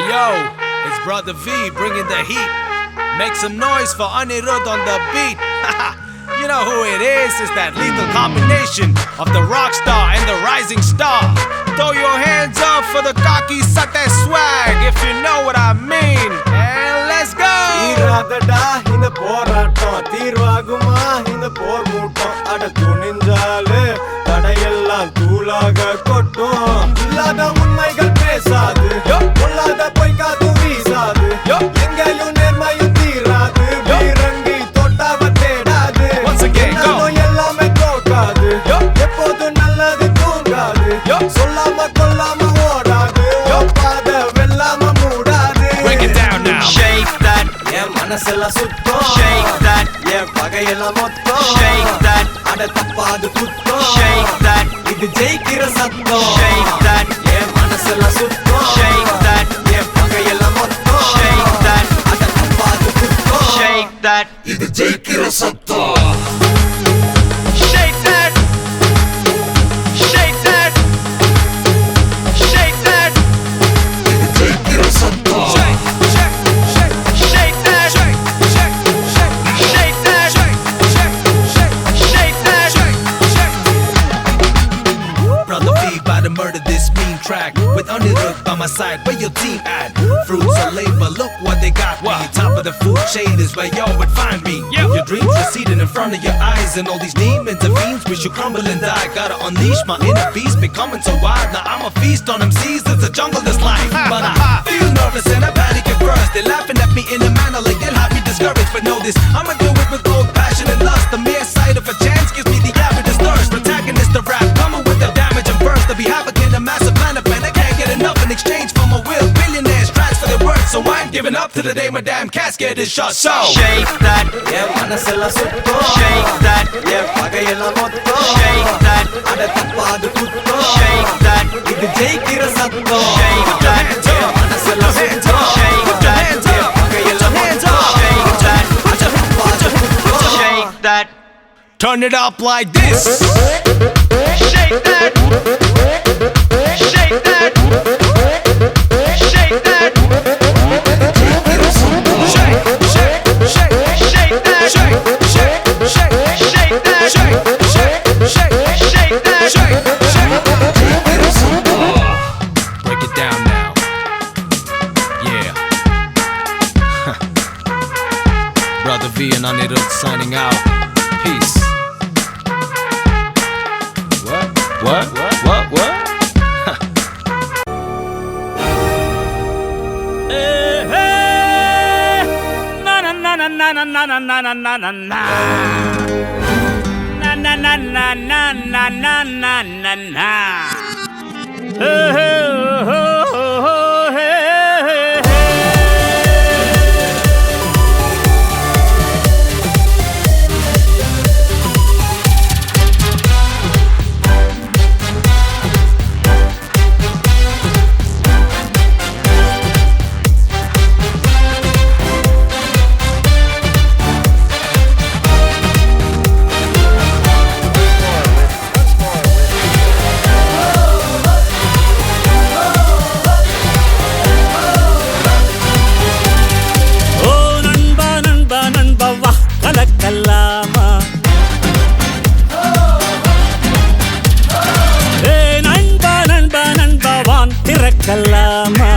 Yo, it's Brother V bringing the heat. Make some noise for Anirudh on the beat. You know who it is? It's that lethal combination of the rock star and the rising star. Throw your hands up for the cocky suck that swag, if you know what I mean. And let's go. Iradada inda porattam theervaguma inda por mootam ada tuninjale tadayellam toolaga kottum illada unmaigal pesadu pollada poi kaathu veesadu engayum nermayum theeradu veerangi thottava thedadu Once again go ellame thokadu eppodum nalladhu thoongadu sollama kollama odadu paada vellama moodadu. Break it down now. Shake that, manasella sutto shake that, pagayella motto shake that, ada tappadu kutto shake that, idu jeikira satto shake that, manasella sutto shake that, pagayella motto shake that, ada tappadu kutto shake that, idu jeikira satto shake that, shake that, shake that, idu jeikira satto Shake, shake, shake, shake that, shake, shake, shake, shake that, shake, shake, shake, shake that, shake, shake. Brother V about to murder this mean track with Anirudh by my side. Where your team at? Fruits of labor, look what they got me. Top of the food chain is where y'all would find me. Your dreams receding in front of your eyes, and all these demons and fiends wish you crumble and die. Gotta unleash my inner beast, becoming so wild. Now I'm a feast on MCs, it's a jungle that's life. But I feel nervous and I panic at first. They're laughing at me in a manner like they'll have me discouraged. But know this, I'ma do it with both passion and lust. The mere sight of a chance gives me the avidest thirst. Protagonist of rap, coming with the damage and burst. To be havoc in a massive lineup, and I can't get enough in exchange for my will. Billionaires transfer their worth, so I ain't giving up to the day my damn casket is shut. So shake that, manasella sutto shake that, pagayella motto shake that, ada tappadu kutto shake that, idu jeikira satto shake that, manasella sutto shake that, pagayella motto shake that, ada tappadu kutto shake that, turn it up like this. shake that, shake that, shake that, jeikira satto Shake, shake, shake, shake that, shake, shake, shake, shake that, shake, shake, shake, shake that, shake, shake. jeikira satto Break it down now. Yeah. Brother V and Anirudh signing out. Peace. What? What? கல்லாமா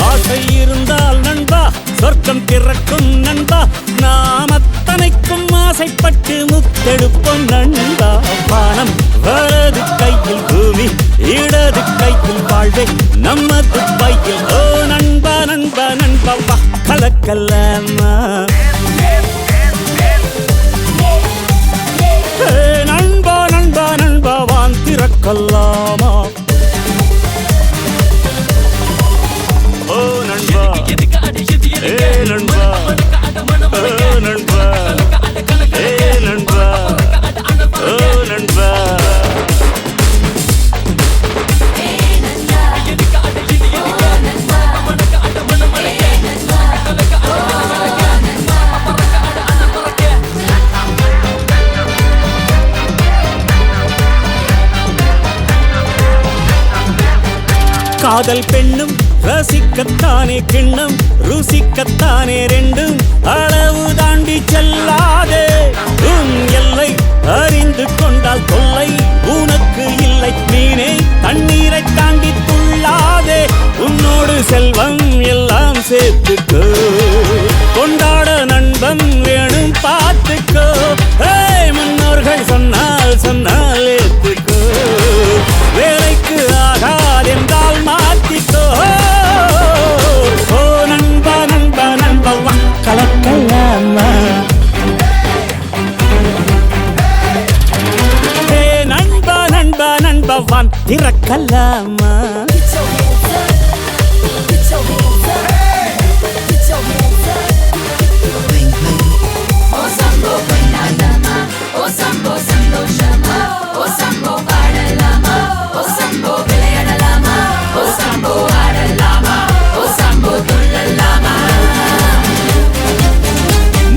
ஆசை இருந்தால் நண்பா சொர்க்கம் திறக்கும் நண்பா நாம் அத்தனைக்கும் ஆசைப்பட்டு முத்தெடுப்போம் நண்பா வானம் வலது கையில் பூமி இடது கையில் வாழ்வே நமது பையில் ஓ நண்பா நண்பா நண்பா வா கலக்கல்லாமா நண்பா நண்பா நண்பா வான் திறக்கல்லாமா ஓ நண்பா ஏ நண்பா ஓ நண்பா ஏ நண்பா ஓ நண்பா காதல் பெண்ணும் ரசிக்கத்தானே கிண்ணம் ருசிக்கத்தானே ரெண்டும் அளவு தாண்டி செல்லாதே உன் எல்லை அறிந்து கொண்டால் தொல்லை உனக்கு இல்லை மீனே தண்ணீரை தாண்டி துள்ளாதே உன்னோடு செல்வம் எல்லாம் சேர்த்துக்கோ கொண்டாட நண்பன் வேணும் பார்த்துக்கோ முன்னோர்கள் சொன்னால் ஏத்துக்கோ வேலைக்கு ஆகாதென்றால் மாத்திக்கோ ஓ நண்பா நண்பா நண்பா வா கலக்கலாமா ஹே நண்பா நண்பா நண்பா வான் திறக்கலாமா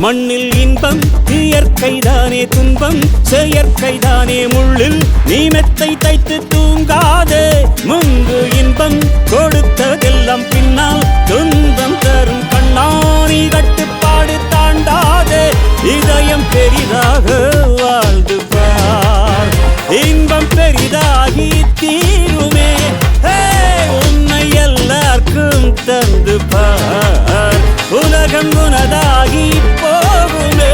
மண்ணில் இன்பம் இயற்கைதானே துன்பம் செயற்கைதானே முள்ளில் நீ மெத்தை தைத்து தூங்காதே முன்பு இன்பம் கொடுத்ததெல்லாம் பின்னால் துன்பம் தரும் கண்ணாணி கட்டுப்பாடு தாண்டாதே இதயம் பெரிதாக வாழ்ந்து பார் இன்பம் பெரிதாகி தீருமே உன்னை எல்லாருக்கும் தந்து பார் உலகம் உனதாகி போகுமே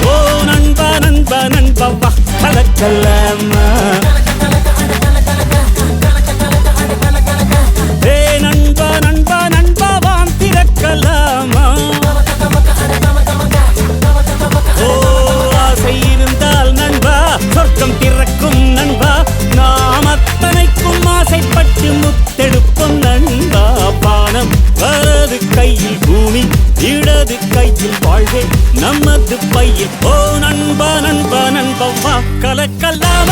ஓ நண்பா நண்பா நண்பா வா கலக்கலாமா ஹே நண்பா நண்பா நண்பா வான் திறக்கலாமா ஓ ஆசை இருந்தால் நண்பா சொர்க்கம் திறக்கும் நண்பா நாம் அத்தனைக்கும் ஆசைப்பட்டு முத்தெடுப்போம் நண்பா பானம் வலது கையில் பூமி இடது கையில் வாழ்வே நமது பையில் ஓ நண்பா நண்பா நண்பா வா கலக்கலாம்